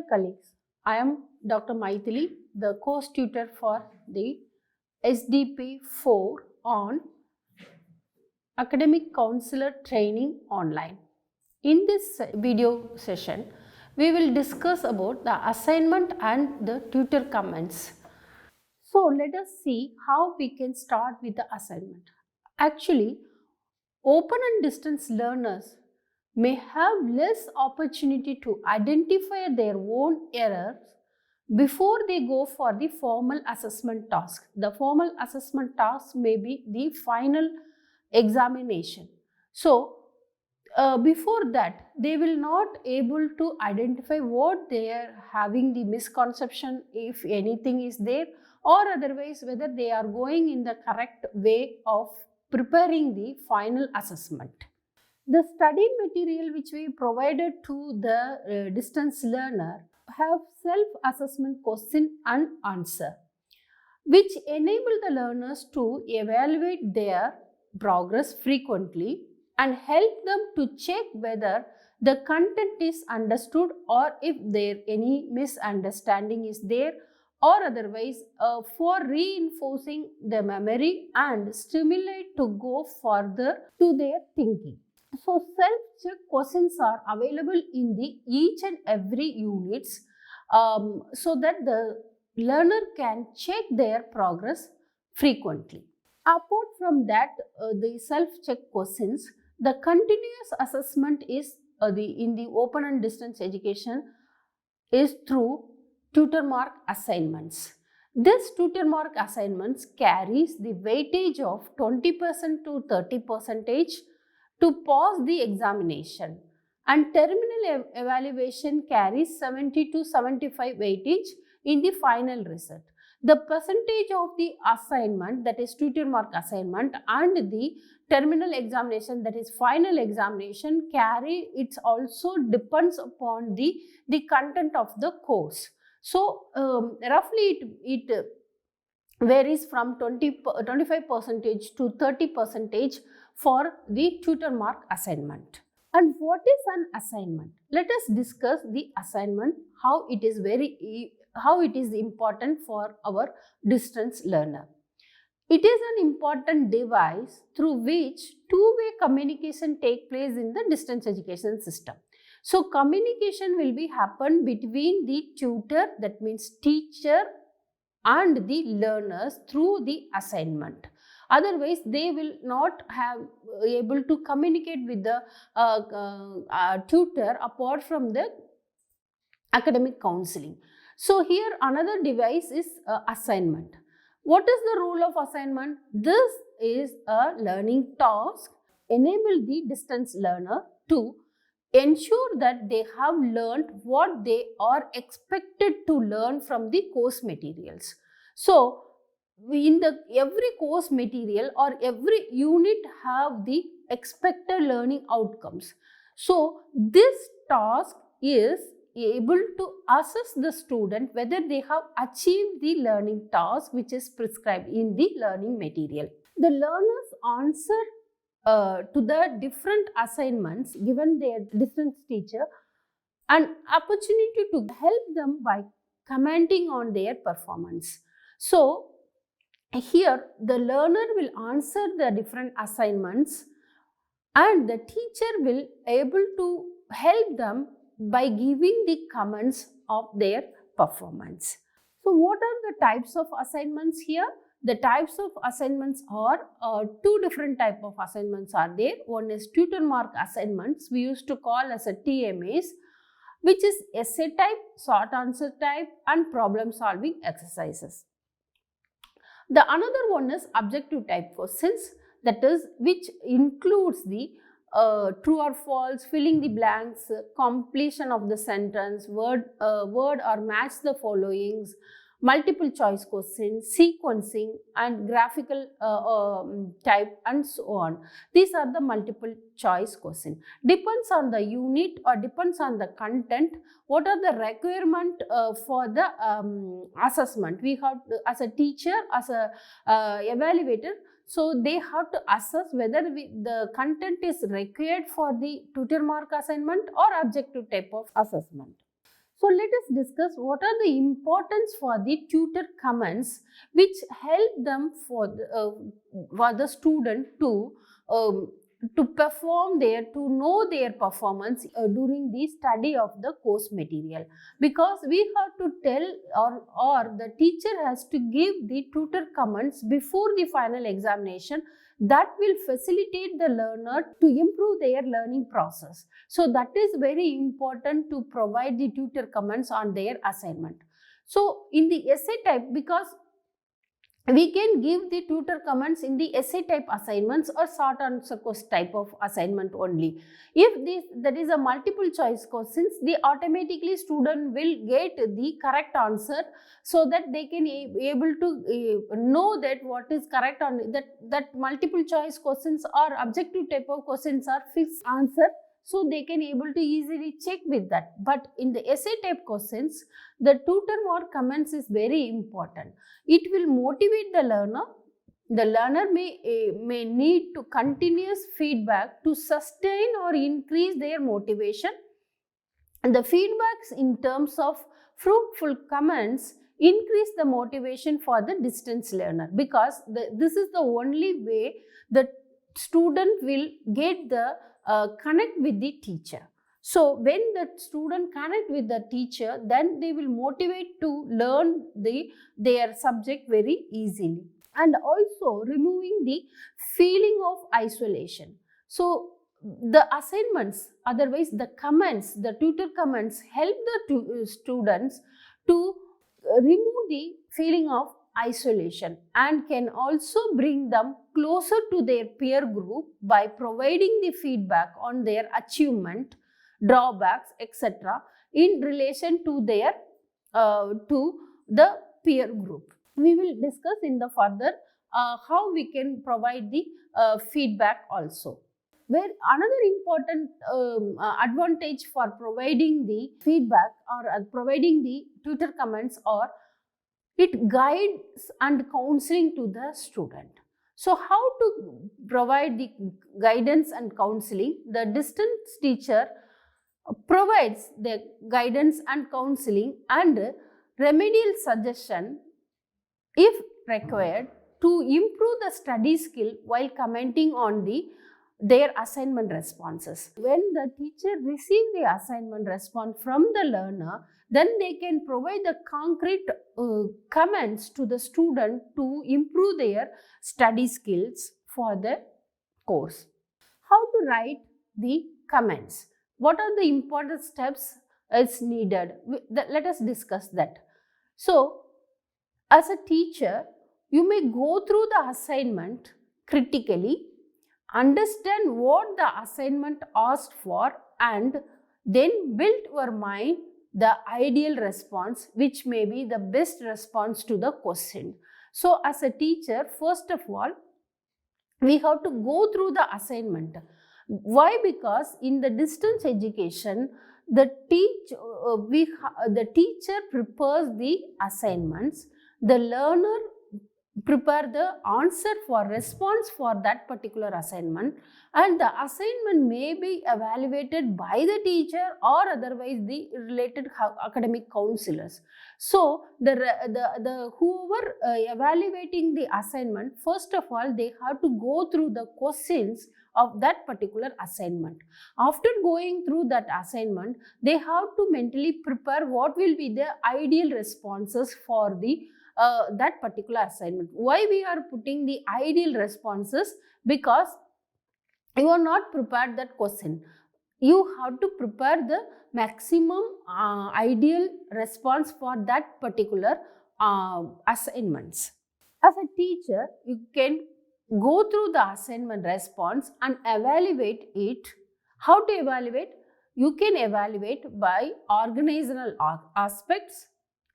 colleagues, I am Dr. Maithili, the course tutor for the SDP 4 on Academic Counselor Training Online. In this video session, we will discuss about the assignment and the tutor comments. So let us see how we can start with the assignment. Actually, open and distance learners may have less opportunity to identify their own errors before they go for the formal assessment task. The formal assessment task may be the final examination. So, before that, they will not able to identify what they are having the misconception, if anything is there, or otherwise whether they are going in the correct way of preparing the final assessment. The study material which we provided to the distance learner have self-assessment question and answer, which enable the learners to evaluate their progress frequently and help them to check whether the content is understood or if there any misunderstanding is there, or otherwise for reinforcing the memory and stimulate to go further to their thinking. So self-check questions are available in the each and every units so that the learner can check their progress frequently. Apart from that, the self-check questions, the continuous assessment is in the open and distance education is through tutor mark assignments. This tutor mark assignments carries the weightage of 20% to 30% to pass the examination, and terminal evaluation carries 70 to 75 weightage in the final result. The percentage of the assignment, that is tutor mark assignment, and the terminal examination, that is final examination, it also depends upon the content of the course. So roughly it varies from 25% to 30% for the tutor mark assignment. And what is an assignment? Let us discuss the assignment, how it is important for our distance learner. It is an important device through which two-way communication take place in the distance education system. So communication will be happen between the tutor, that means teacher, and the learners through the assignment. Otherwise, they will not have able to communicate with the tutor apart from the academic counseling. So here another device is assignment. What is the role of assignment? This is a learning task, enable the distance learner to ensure that they have learned what they are expected to learn from the course materials. So in every course material or every unit have the expected learning outcomes. So this task is able to assess the student whether they have achieved the learning task which is prescribed in the learning material. The learners answer to the different assignments given their distance teacher an opportunity to help them by commenting on their performance. So here the learner will answer the different assignments and the teacher will able to help them by giving the comments of their performance. So what are the types of assignments here? The types of assignments are two different types of assignments are there. One is tutor mark assignments, we used to call as a TMAs, which is essay type, short answer type, and problem solving exercises. The another one is objective type questions, that is which includes the true or false, filling the blanks, completion of the sentence, word or match the followings, multiple choice questions, sequencing, and graphical type, and so on. These are the multiple choice questions. Depends on the unit or depends on the content. What are the requirement for the assessment? We have to, as a teacher, as a evaluator, so they have to assess whether the content is required for the tutor mark assignment or objective type of assessment. So let us discuss what are the importance for the tutor comments which help them for the student um, to perform to know their performance during the study of the course material, because we have to tell or the teacher has to give the tutor comments before the final examination that will facilitate the learner to improve their learning process. So that is very important to provide the tutor comments on their assignment. So in the essay type, because we can give the tutor comments in the essay type assignments or short answer type of assignment only. If that is a multiple choice questions, the automatically student will get the correct answer, so that they can able to know that what is correct on that multiple choice questions or objective type of questions are fixed answer, so they can able to easily check with that. But in the essay type questions, the tutor more comments is very important. It will motivate the learner. The learner may need to continuous feedback to sustain or increase their motivation. And the feedbacks in terms of fruitful comments increase the motivation for the distance learner, because this is the only way the student will get the connect with the teacher. So when the student connect with the teacher, then they will motivate to learn their subject very easily. And also removing the feeling of isolation. So the assignments, otherwise the comments, the tutor comments help the students to remove the feeling of isolation and can also bring them closer to their peer group by providing the feedback on their achievement, drawbacks, etc. in relation to their to the peer group. We will discuss in the further how we can provide the feedback also. Where another important advantage for providing the feedback or providing the tutor comments, or it guides and counseling to the student. So how to provide the guidance and counseling? The distance teacher provides the guidance and counseling and remedial suggestion if required to improve the study skill while commenting on their assignment responses. When the teacher receives the assignment response from the learner, then they can provide the concrete comments to the student to improve their study skills for the course. How to write the comments? What are the important steps is needed? Let us discuss that. So, as a teacher, you may go through the assignment critically, understand what the assignment asked for, and then build your mind the ideal response, which may be the best response to the question. So as a teacher, first of all, we have to go through the assignment. Why? Because in the distance education, the teacher prepares the assignments, the learner prepare the answer for response for that particular assignment, and the assignment may be evaluated by the teacher or otherwise the related academic counselors. So the whoever evaluating the assignment, first of all they have to go through the questions of that particular assignment. After going through that assignment, they have to mentally prepare what will be the ideal responses for the that particular assignment. Why we are putting the ideal responses? Because you are not prepared that question. You have to prepare the maximum ideal response for that particular assignments. As a teacher, you can go through the assignment response and evaluate it. How to evaluate? You can evaluate by organizational aspects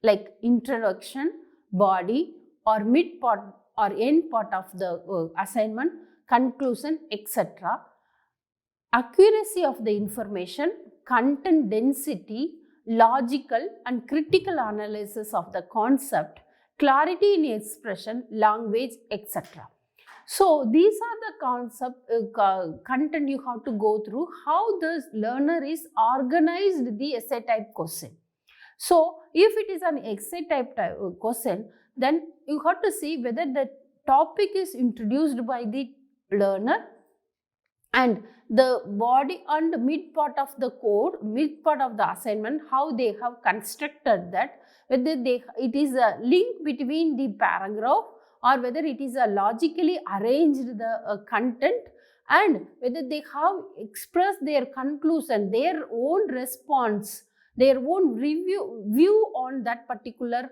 like introduction, body, or mid part or end part of the assignment, conclusion, etc. Accuracy of the information, content density, logical and critical analysis of the concept, clarity in expression, language, etc. So these are the content you have to go through, how the learner is organized the essay type question. So if it is an essay type question, then you have to see whether the topic is introduced by the learner, and the body and mid part of the code, mid part of the assignment, how they have constructed that, whether it is a link between the paragraph or whether it is a logically arranged the content, and whether they have expressed their conclusion, their own response, their own view on that particular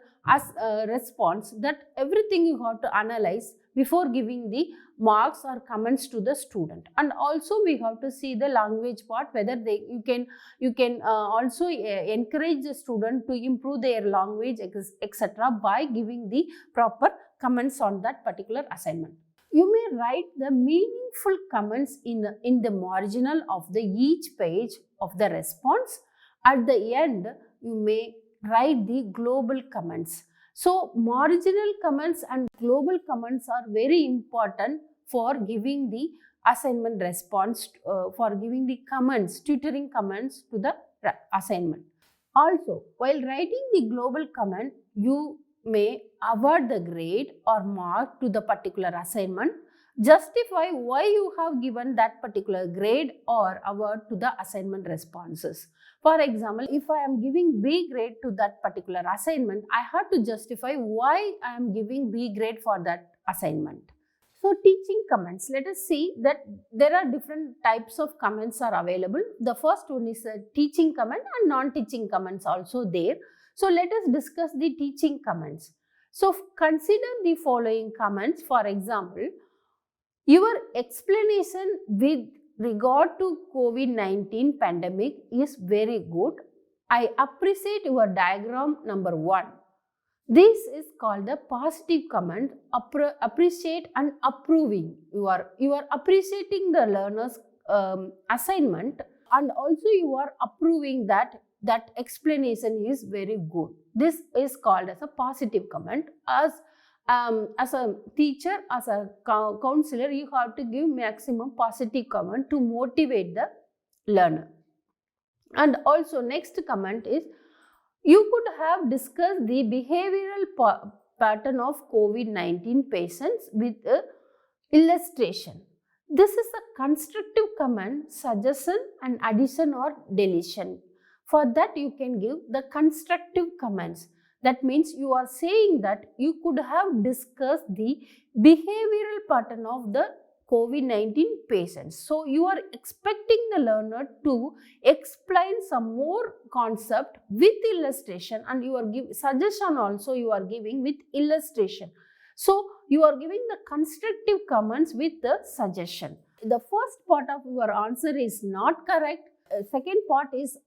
response. That everything you have to analyze before giving the marks or comments to the student. And also we have to see the language part, whether you can also encourage the student to improve their language, etc., by giving the proper comments on that particular assignment. You may write the meaningful comments in the marginal of the each page of the response. At the end, you may write the global comments. So marginal comments and global comments are very important for giving the assignment response, for giving the comments, tutoring comments to the assignment. Also, while writing the global comment, you may award the grade or mark to the particular assignment. Justify why you have given that particular grade or award to the assignment responses. For example, if I am giving B grade to that particular assignment, I have to justify why I am giving B grade for that assignment. So teaching comments, let us see that there are different types of comments are available. The first one is a teaching comment and non-teaching comments also there. So let us discuss the teaching comments. So consider the following comments. For example, your explanation with regard to COVID-19 pandemic is very good. I appreciate your diagram number 1. This is called the positive comment, appreciate and approving. You are appreciating the learner's assignment, and also you are approving that explanation is very good. This is called as a positive comment. As a teacher, as a counselor, you have to give maximum positive comment to motivate the learner. And also next comment is, you could have discussed the behavioral pattern of COVID-19 patients with illustration. This is a constructive comment, suggestion and addition or deletion. For that you can give the constructive comments. That means you are saying that you could have discussed the behavioral pattern of the COVID-19 patients. So you are expecting the learner to explain some more concept with illustration, and you are giving suggestion also you are giving with illustration. So you are giving the constructive comments with the suggestion. The first part of your answer is not correct. Second part is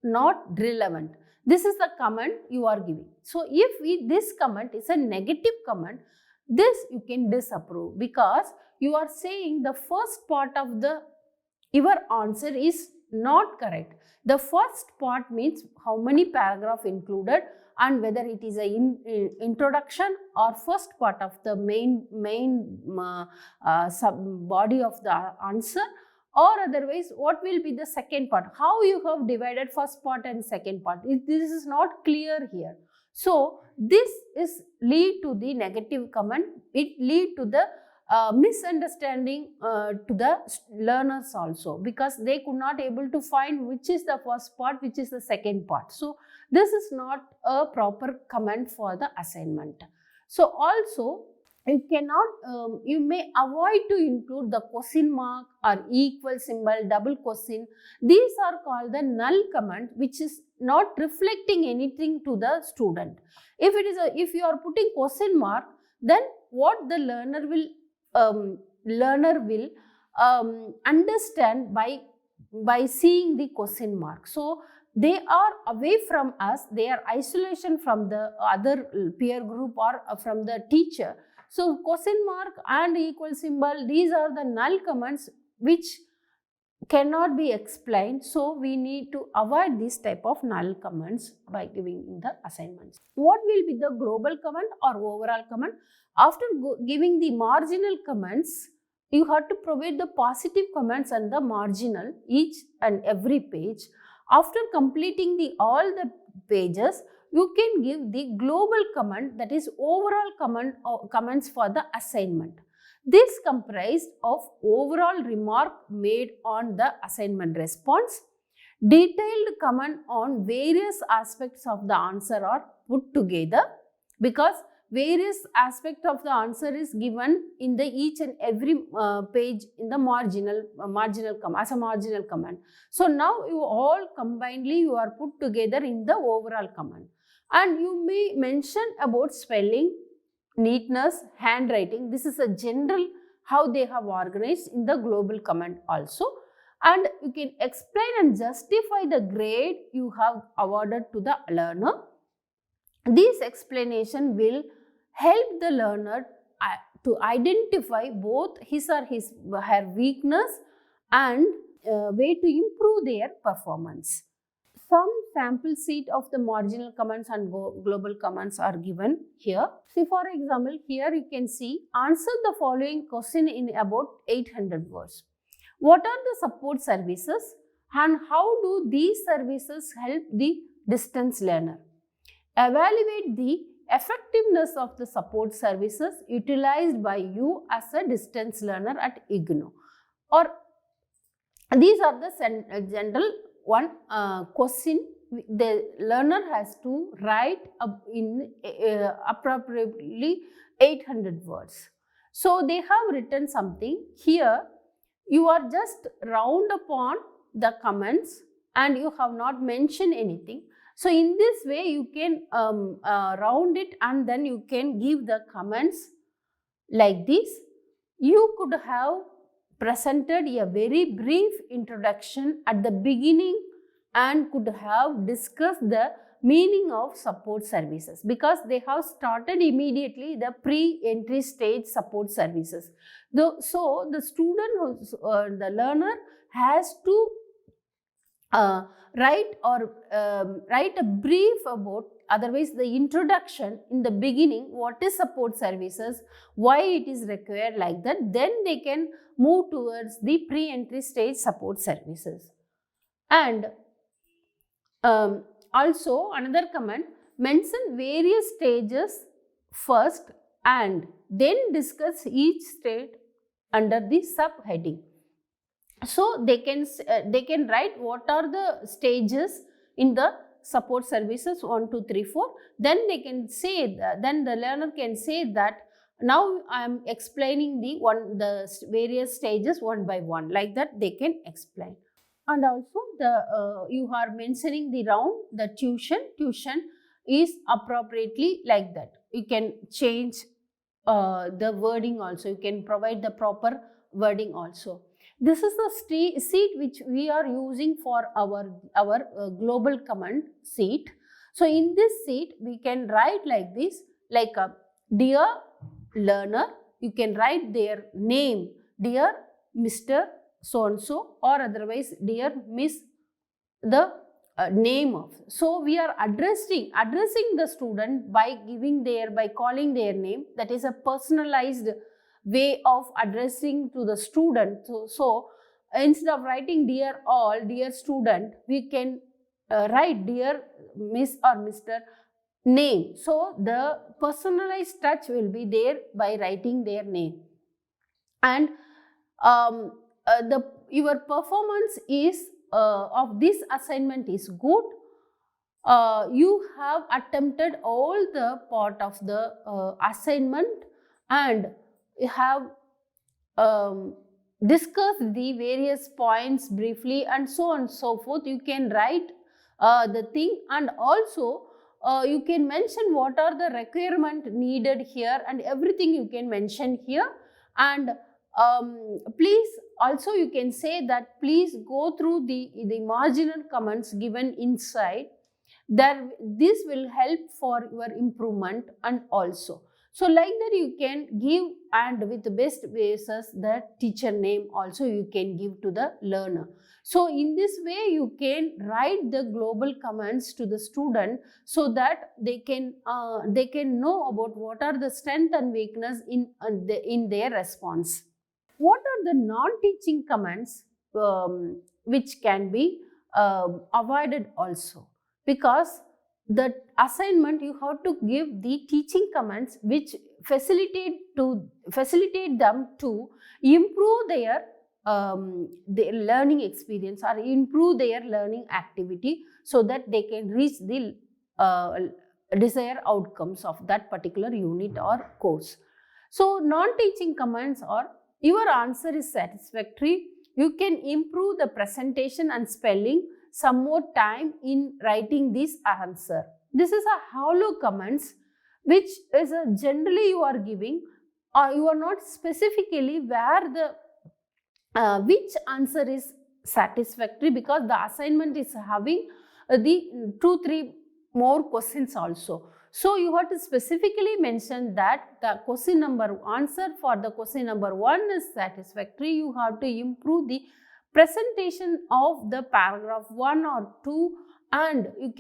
not relevant. This is the comment you are giving. So if this comment is a negative comment, this you can disapprove, because you are saying the first part of your answer is not correct. The first part means how many paragraph included and whether it is a introduction or first part of the main sub body of the answer, or otherwise what will be the second part, how you have divided first part and second part. This is not clear here. So this is lead to the negative comment. It lead to the misunderstanding to the learners also, because they could not able to find which is the first part, which is the second part. So this is not a proper comment for the assignment. So also you cannot, you may avoid to include the question mark or equal symbol, double question. These are called the null comment, which is not reflecting anything to the student. If you are putting question mark, then what the learner will understand by seeing the question mark. So they are away from us, they are isolation from the other peer group or from the teacher. So question mark and equal symbol, these are the null comments which cannot be explained. So we need to avoid this type of null comments by giving the assignments. What will be the global comment or overall comment? After giving the marginal comments, you have to provide the positive comments and the marginal each and every page. After completing all the pages, you can give the global comment, that is overall comments for the assignment. This comprised of overall remark made on the assignment response. Detailed comment on various aspects of the answer are put together, because various aspect of the answer is given in the each and every page in the marginal as a marginal comment. So now you all combinedly you are put together in the overall comment, and you may mention about spelling, neatness, handwriting. This is a general how they have organized in the global comment also, and you can explain and justify the grade you have awarded to the learner. This explanation will help the learner to identify both his or her weakness and way to improve their performance. Some sample sheet of the marginal comments and global comments are given here. See, for example, here you can see, answer the following question in about 800 words. What are the support services and how do these services help the distance learner? Evaluate the effectiveness of the support services utilized by you as a distance learner at IGNOU. Or these are the general one question the learner has to write in appropriately 800 words. So they have written something here. You are just round upon the comments and you have not mentioned anything. So in this way you can round it and then you can give the comments like this. You could have presented a very brief introduction at the beginning and could have discussed the meaning of support services, because they have started immediately the pre-entry stage support services. So the student, the learner has to write a brief about, otherwise the introduction in the beginning, what is support services, why it is required, like that. Then they can move towards the pre-entry stage support services. And also another comment, mention various stages first and then discuss each stage under the subheading. So they can write what are the stages in the support services 1, 2, 3, 4. Then they can say that, then the learner can say that now I am explaining the various stages one by one, like that they can explain. And also you are mentioning the round, the tuition is appropriately like that. You can change the wording also, you can provide the proper wording also. This is the sheet which we are using for our global comment sheet. So in this sheet we can write like this, like dear learner, you can write their name, dear Mr. so and so, or otherwise dear Miss, the name of. So we are addressing the student by calling their name. That is a personalized way of addressing to the student. So instead of writing dear all, dear student, we can write dear Miss or Mr. name. So the personalized touch will be there by writing their name. And your performance is of this assignment is good. You have attempted all the part of the assignment and you have discussed the various points briefly and so on and so forth. You can write the thing, and also you can mention what are the requirement needed here, and everything you can mention here. And please also you can say that please go through the marginal comments given inside. This will help for your improvement. And also, so like that you can give, and with the best basis the teacher name also you can give to the learner. So in this way you can write the global comments to the student, so that they can know about what are the strength and weakness in their response. What are the non-teaching comments which can be avoided also, because the assignment you have to give the teaching comments which facilitate them to improve their learning experience or improve their learning activity, so that they can reach the desired outcomes of that particular unit or course. So non-teaching comments are: your answer is satisfactory, you can improve the presentation and spelling, some more time in writing this answer. This is a hollow comments, which is generally you are giving, or you are not specifically where the which answer is satisfactory, because the assignment is having the 2-3 more questions also. So you have to specifically mention that the answer for the question number 1 is satisfactory. You have to improve the presentation of the paragraph 1 or 2, and you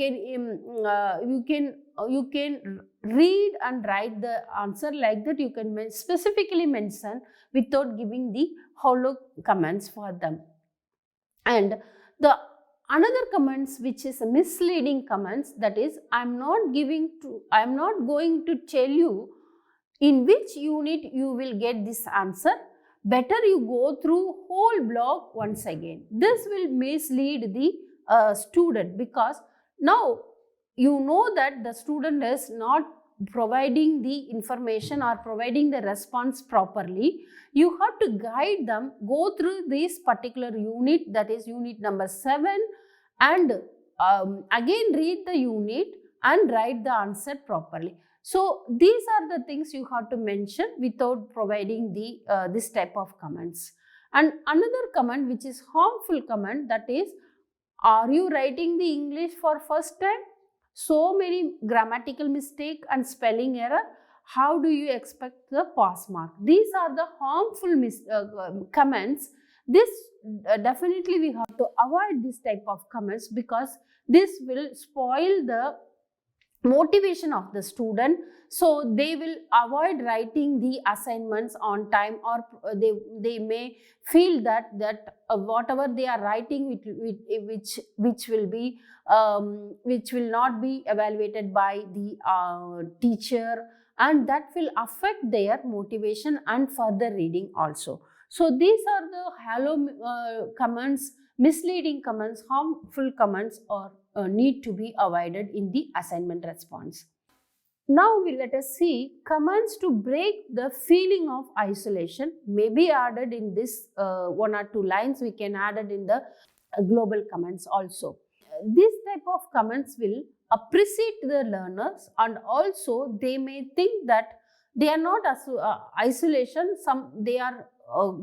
can read and write the answer like that. You can specifically mention without giving the hollow comments for them. And the another comments which is a misleading comments, that is, I am not going to tell you in which unit you will get this answer. Better you go through whole block once again. This will mislead the student, because now you know that the student is not providing the information or providing the response properly. You have to guide them, go through this particular unit, that is unit number 7, and again read the unit and write the answer properly. So these are the things you have to mention without providing the this type of comments. And another comment which is harmful comment, that is, are you writing the English for first time? So many grammatical mistake and spelling error. How do you expect the pass mark? These are the harmful comments. This definitely we have to avoid this type of comments, because this will spoil the motivation of the student. So they will avoid writing the assignments on time, or they may feel that whatever they are writing, which will not be evaluated by the teacher, and that will affect their motivation and further reading also. So these are the hollow comments, misleading comments, harmful comments, or need to be avoided in the assignment response. Now let us see comments to break the feeling of isolation may be added in this 1 or 2 lines. We can add it in the global comments also. This type of comments will appreciate the learners, and also they may think that they are not isolation, they are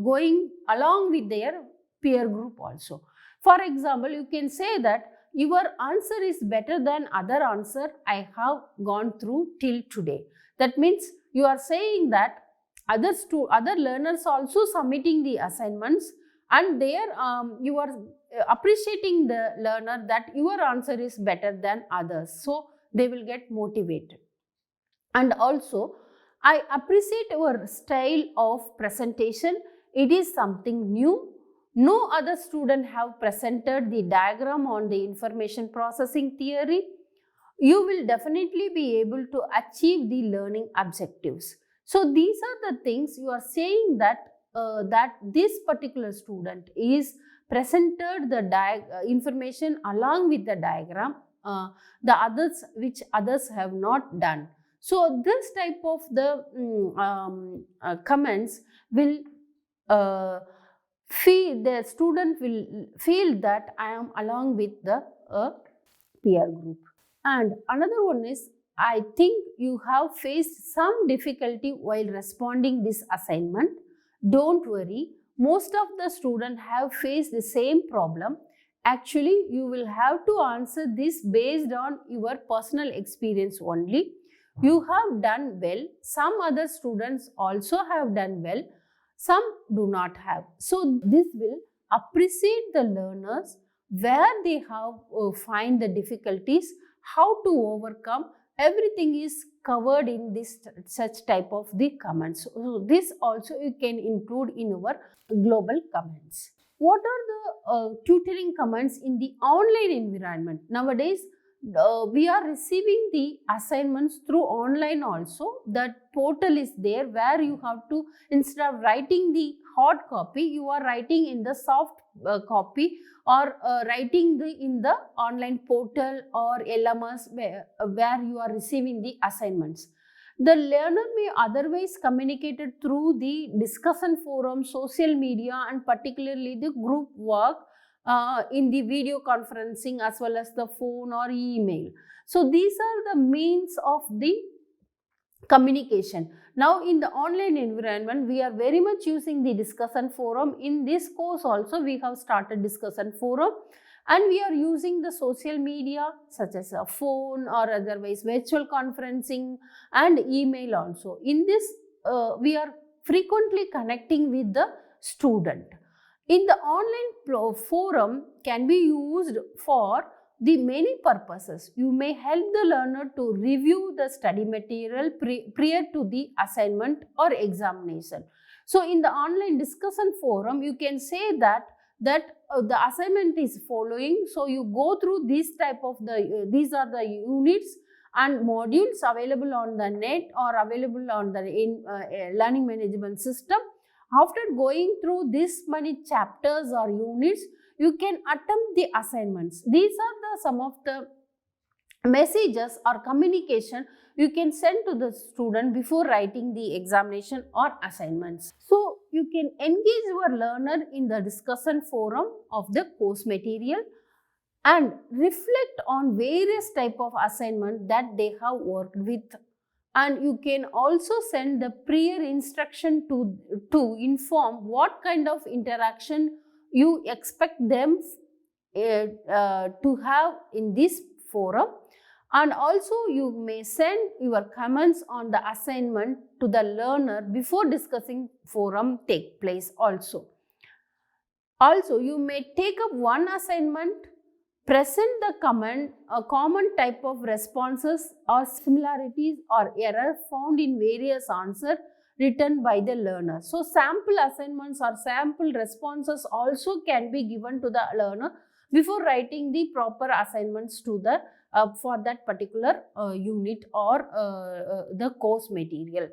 going along with their peer group also. For example, you can say that your answer is better than other answer I have gone through till today. That means you are saying that other learners also submitting the assignments, and there you are appreciating the learner that your answer is better than others. So they will get motivated. And also, I appreciate your style of presentation. It is something new. No other student have presented the diagram on the information processing theory. You will definitely be able to achieve the learning objectives. So these are the things you are saying, that that this particular student is presented the information along with the diagram, which others have not done. So this type of the comments will the student will feel that I am along with the peer group. And another one is, I think you have faced some difficulty while responding this assignment. Don't worry, most of the students have faced the same problem. Actually, you will have to answer this based on your personal experience only. You have done well. Some other students also have done well. Some do not have. So this will appreciate the learners where they have find the difficulties, how to overcome. Everything is covered in this such type of the comments. So this also you can include in our global comments. What are the tutoring comments in the online environment? Nowadays, we are receiving the assignments through online also. That portal is there where you have to, instead of writing the hard copy, you are writing in the soft copy, or writing in the online portal or LMS where you are receiving the assignments. The learner may otherwise communicated through the discussion forum, social media, and particularly the group work in the video conferencing as well as the phone or email. So these are the means of the communication. Now in the online environment, we are very much using the discussion forum. In this course also, we have started discussion forum, and we are using the social media such as a phone or otherwise virtual conferencing and email also. In this, we are frequently connecting with the student. In the online forum can be used for the many purposes. You may help the learner to review the study material prior to the assignment or examination. So in the online discussion forum, you can say that the assignment is following. So you go through this type of these are the units and modules available on the net or available on the learning management system. After going through this many chapters or units, you can attempt the assignments. These are some of the messages or communication you can send to the student before writing the examination or assignments. So you can engage your learner in the discussion forum of the course material and reflect on various type of assignment that they have worked with. And you can also send the prior instruction to inform what kind of interaction you expect them to have in this forum. And also you may send your comments on the assignment to the learner before discussing forum take place also. Also, you may take up one assignment, present the comment, a common type of responses or similarities or error found in various answers written by the learner. So sample assignments or sample responses also can be given to the learner before writing the proper assignments to the for that particular unit or the course material.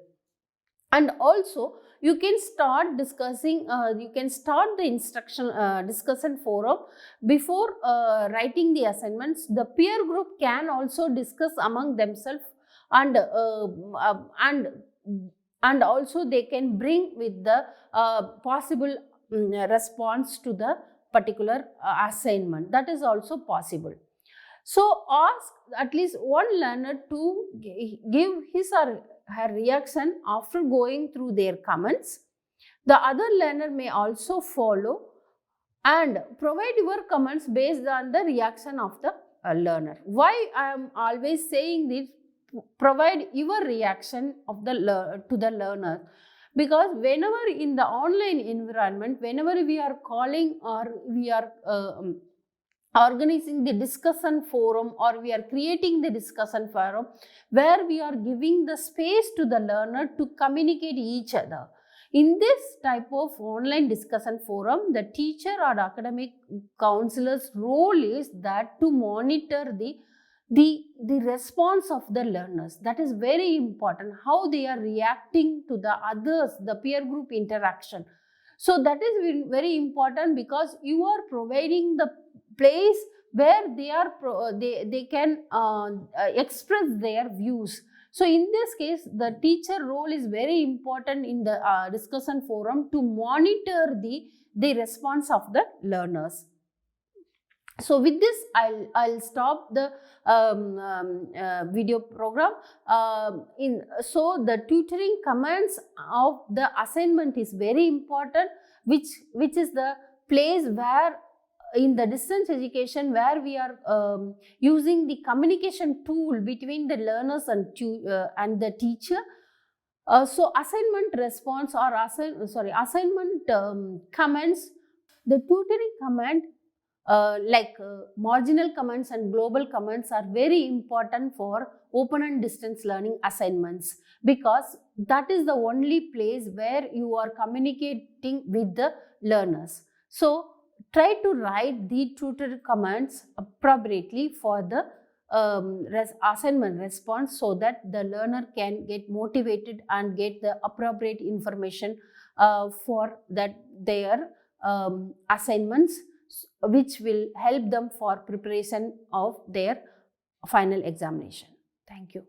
And also you can start discussing, you can start the instruction discussion forum before writing the assignments. The peer group can also discuss among themselves, and also they can bring with the possible response to the particular assignment. That is also possible. So ask at least one learner to give his or her reaction after going through their comments. The other learner may also follow and provide your comments based on the reaction of the learner. Why I am always saying this? Provide your reaction of the to the learner, because whenever in the online environment, whenever we are calling or we are organizing the discussion forum or we are creating the discussion forum where we are giving the space to the learner to communicate each other. In this type of online discussion forum, the teacher or academic counselor's role is that to monitor the response of the learners. That is very important, how they are reacting to the others, the peer group interaction. So that is very important, because you are providing the place where they can express their views. So in this case, the teacher role is very important in the discussion forum to monitor the response of the learners. So with this, I'll stop the video program. So the tutoring comments of the assignment is very important, which is the place where in the distance education where we are using the communication tool between the learners and the teacher. So assignment response or assignment comments, the tutoring comment like marginal comments and global comments are very important for open and distance learning assignments, because that is the only place where you are communicating with the learners. So try to write the tutor comments appropriately for the assignment response, so that the learner can get motivated and get the appropriate information for that their assignments, which will help them for preparation of their final examination. Thank you.